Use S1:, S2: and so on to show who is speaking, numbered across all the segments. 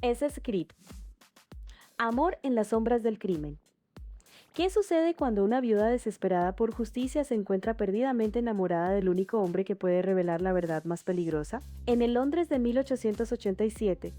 S1: Es Script. Amor en las sombras del crimen. ¿Qué sucede cuando una viuda desesperada por justicia se encuentra perdidamente enamorada del único hombre que puede revelar la verdad más peligrosa? En el Londres de 1887,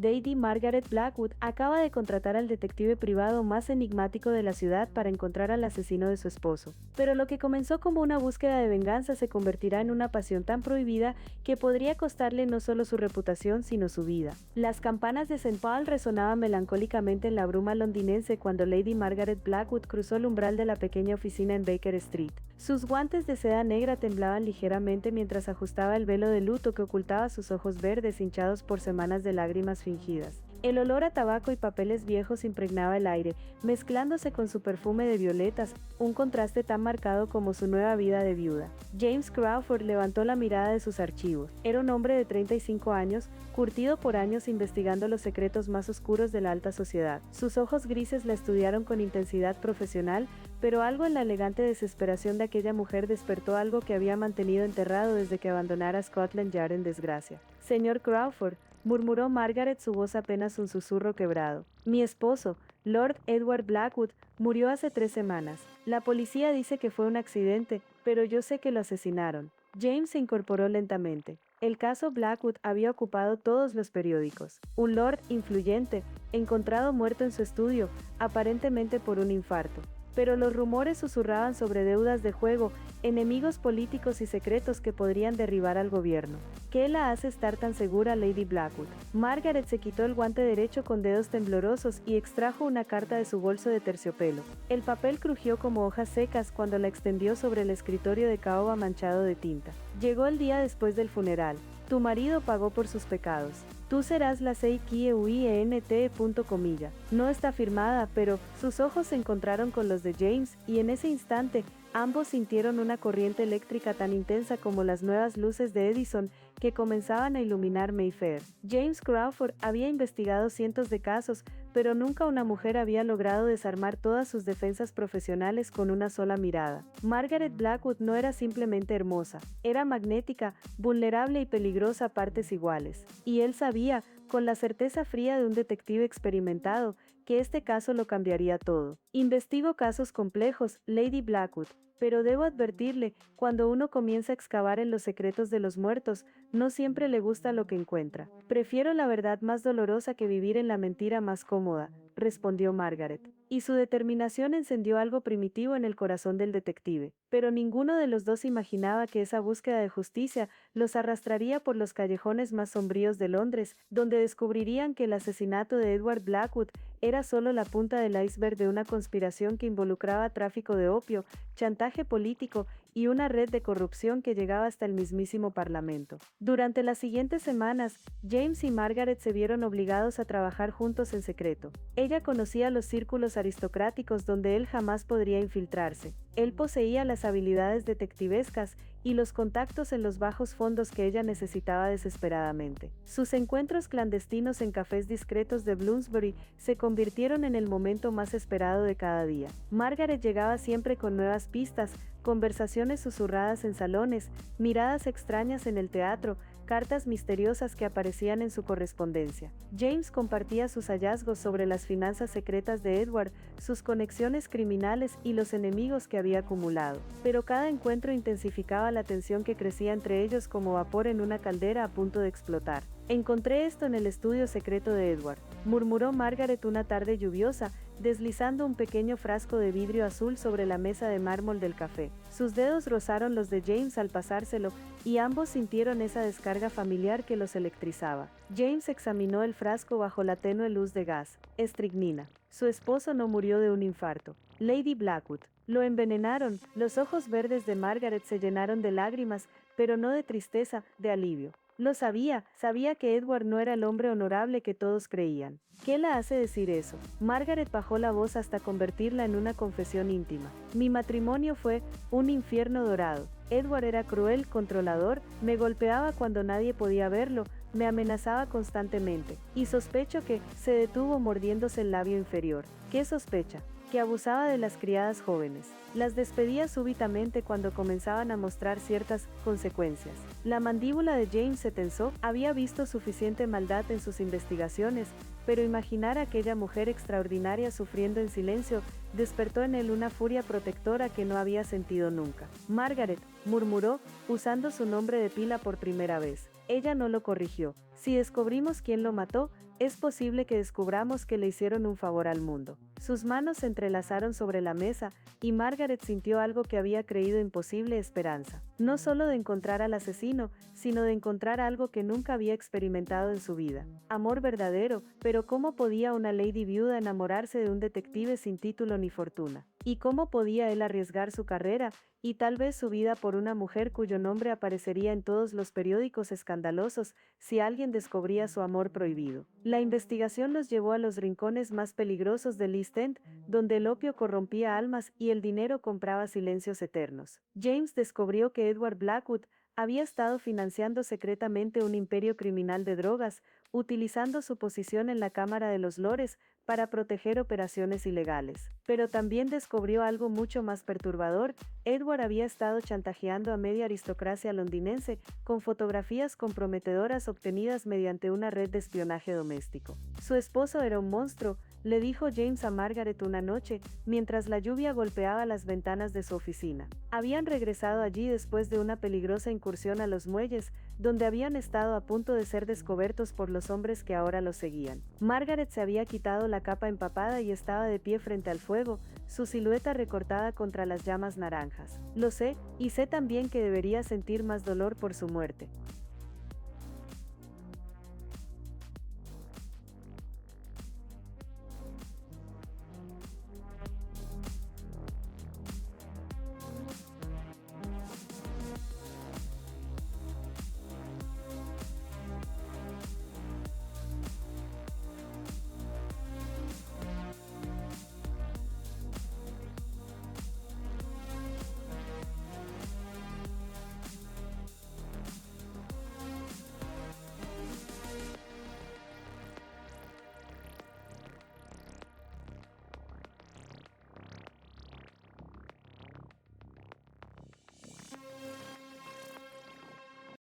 S1: Lady Margaret Blackwood acaba de contratar al detective privado más enigmático de la ciudad para encontrar al asesino de su esposo. Pero lo que comenzó como una búsqueda de venganza se convertirá en una pasión tan prohibida que podría costarle no solo su reputación sino su vida. Las campanas de St. Paul resonaban melancólicamente en la bruma londinense cuando Lady Margaret Blackwood cruzó el umbral de la pequeña oficina en Baker Street. Sus guantes de seda negra temblaban ligeramente mientras ajustaba el velo de luto que ocultaba sus ojos verdes hinchados por semanas de lágrimas fingidas. El olor a tabaco y papeles viejos impregnaba el aire, mezclándose con su perfume de violetas, un contraste tan marcado como su nueva vida de viuda. James Crawford levantó la mirada de sus archivos. Era un hombre de 35 años, curtido por años investigando los secretos más oscuros de la alta sociedad. Sus ojos grises la estudiaron con intensidad profesional, pero algo en la elegante desesperación de aquella mujer despertó algo que había mantenido enterrado desde que abandonara Scotland Yard en desgracia. Señor Crawford, murmuró Margaret, su voz apenas un susurro quebrado. Mi esposo, Lord Edward Blackwood, murió hace 3 semanas. La policía dice que fue un accidente, pero yo sé que lo asesinaron. James se incorporó lentamente. El caso Blackwood había ocupado todos los periódicos. Un lord influyente, encontrado muerto en su estudio, aparentemente por un infarto. Pero los rumores susurraban sobre deudas de juego, enemigos políticos y secretos que podrían derribar al gobierno. ¿Qué la hace estar tan segura, Lady Blackwood? Margaret se quitó el guante derecho con dedos temblorosos y extrajo una carta de su bolso de terciopelo. El papel crujió como hojas secas cuando la extendió sobre el escritorio de caoba manchado de tinta. Llegó el día después del funeral. Tu marido pagó por sus pecados. Tú serás la CQUIENT. No está firmada, pero sus ojos se encontraron con los de James, y en ese instante, ambos sintieron una corriente eléctrica tan intensa como las nuevas luces de Edison que comenzaban a iluminar Mayfair. James Crawford había investigado cientos de casos, pero nunca una mujer había logrado desarmar todas sus defensas profesionales con una sola mirada. Margaret Blackwood no era simplemente hermosa, era magnética, vulnerable y peligrosa a partes iguales. Y él sabía, con la certeza fría de un detective experimentado, que este caso lo cambiaría todo. Investigo casos complejos, Lady Blackwood, pero debo advertirle, cuando uno comienza a excavar en los secretos de los muertos, no siempre le gusta lo que encuentra. Prefiero la verdad más dolorosa que vivir en la mentira más cómoda, respondió Margaret. Y su determinación encendió algo primitivo en el corazón del detective. Pero ninguno de los dos imaginaba que esa búsqueda de justicia los arrastraría por los callejones más sombríos de Londres, donde descubrirían que el asesinato de Edward Blackwood era solo la punta del iceberg de una conspiración que involucraba tráfico de opio, chantaje político y una red de corrupción que llegaba hasta el mismísimo Parlamento. Durante las siguientes semanas, James y Margaret se vieron obligados a trabajar juntos en secreto. Ella conocía los círculos aristocráticos donde él jamás podría infiltrarse. Él poseía las habilidades detectivescas y los contactos en los bajos fondos que ella necesitaba desesperadamente. Sus encuentros clandestinos en cafés discretos de Bloomsbury se convirtieron en el momento más esperado de cada día. Margaret llegaba siempre con nuevas pistas, conversaciones susurradas en salones, miradas extrañas en el teatro, cartas misteriosas que aparecían en su correspondencia. James compartía sus hallazgos sobre las finanzas secretas de Edward, sus conexiones criminales y los enemigos que había acumulado. Pero cada encuentro intensificaba la tensión que crecía entre ellos como vapor en una caldera a punto de explotar. Encontré esto en el estudio secreto de Edward, murmuró Margaret una tarde lluviosa, deslizando un pequeño frasco de vidrio azul sobre la mesa de mármol del café. Sus dedos rozaron los de James al pasárselo, y ambos sintieron esa descarga familiar que los electrizaba. James examinó el frasco bajo la tenue luz de gas. Estricnina. Su esposo no murió de un infarto. Lady Blackwood. Lo envenenaron. Los ojos verdes de Margaret se llenaron de lágrimas, pero no de tristeza, de alivio. Lo sabía que Edward no era el hombre honorable que todos creían. ¿Qué la hace decir eso? Margaret bajó la voz hasta convertirla en una confesión íntima. Mi matrimonio fue un infierno dorado. Edward era cruel, controlador, me golpeaba cuando nadie podía verlo, me amenazaba constantemente. Y sospecho que se detuvo mordiéndose el labio inferior. ¿Qué sospecha? que abusaba de las criadas jóvenes. Las despedía súbitamente cuando comenzaban a mostrar ciertas consecuencias. La mandíbula de James se tensó, había visto suficiente maldad en sus investigaciones, pero imaginar a aquella mujer extraordinaria sufriendo en silencio despertó en él una furia protectora que no había sentido nunca. Margaret, murmuró, usando su nombre de pila por primera vez. Ella no lo corrigió. Si descubrimos quién lo mató, es posible que descubramos que le hicieron un favor al mundo. Sus manos se entrelazaron sobre la mesa, y Margaret sintió algo que había creído imposible: esperanza. No solo de encontrar al asesino, sino de encontrar algo que nunca había experimentado en su vida. Amor verdadero, pero ¿cómo podía una lady viuda enamorarse de un detective sin título ni fortuna? ¿Y cómo podía él arriesgar su carrera, y tal vez su vida, por una mujer cuyo nombre aparecería en todos los periódicos escandalosos, si alguien descubría su amor prohibido? La investigación los llevó a los rincones más peligrosos del East End, donde el opio corrompía almas y el dinero compraba silencios eternos. James descubrió que Edward Blackwood había estado financiando secretamente un imperio criminal de drogas, utilizando su posición en la Cámara de los Lores para proteger operaciones ilegales. Pero también descubrió algo mucho más perturbador: Edward había estado chantajeando a media aristocracia londinense con fotografías comprometedoras obtenidas mediante una red de espionaje doméstico. Su esposo era un monstruo, le dijo James a Margaret una noche, mientras la lluvia golpeaba las ventanas de su oficina. Habían regresado allí después de una peligrosa incursión a los muelles, donde habían estado a punto de ser descubiertos por los hombres que ahora los seguían. Margaret se había quitado la capa empapada y estaba de pie frente al fuego, su silueta recortada contra las llamas naranjas. Lo sé, y sé también que debería sentir más dolor por su muerte.